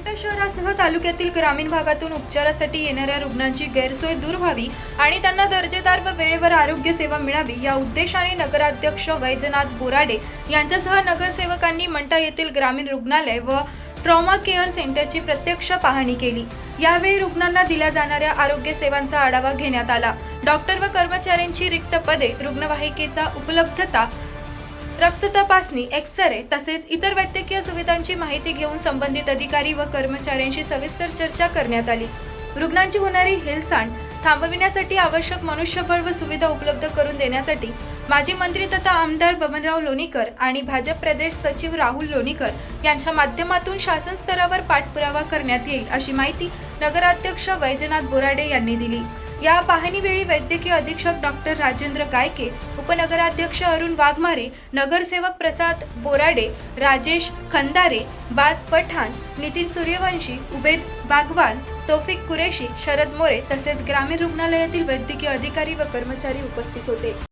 मंठा शहरासह तालुक्यातील ग्रामीण भागातून उपचारासाठी येणाऱ्या रुग्णांची गैरसोय दूर व्हावी आणि त्यांना दर्जेदार व वेळेवर आरोग्य सेवा मिळावी या उद्देशाने नगराध्यक्ष वैजनाथ बोराडे यांच्यासह नगरसेवकांनी मंठा येथील ग्रामीण रुग्णालय व ट्रॉमा केअर सेंटरची प्रत्यक्ष पाहणी केली। यावेळी रुग्णांना दिल्या जाणाऱ्या आरोग्य सेवांचा आढावा घेण्यात आला। डॉक्टर व कर्मचाऱ्यांची रिक्त पदे, रुग्णवाहिकेचा उपलब्धता, रक्त तपासणी, एक्स-रे तसेच इतर वैद्यकीय सुविधांची माहिती घेऊन संबंधित अधिकारी व कर्मचाऱ्यांशी सविस्तर चर्चा करण्यात आली। रुग्णांची होणारी हेळसांड थांबविण्यासाठी आवश्यक मनुष्यबळ व सुविधा उपलब्ध करून देण्यासाठी माजी मंत्री तथा आमदार बबनराव लोणीकर आणि भाजप प्रदेश सचिव राहुल लोणीकर यांच्या माध्यमातून शासन स्तरावर पाठपुरावा करण्यात येईल अशी माहिती नगराध्यक्ष वैजनाथ बोराडे यांनी दिली। या पाहणीवेळी वैद्यकीय अधीक्षक डॉक्टर राजेंद्र गायके, उपनगराध्यक्ष अरुण वाघमारे, नगरसेवक प्रसाद बोराडे, राजेश खंदारे, बाज पठाण, नितीन सूर्यवंशी, उबेद बागवान, तौफिक कुरेशी, शरद मोरे तसेच ग्रामीण रुग्णालयातील वैद्यकीय अधिकारी व कर्मचारी उपस्थित होते।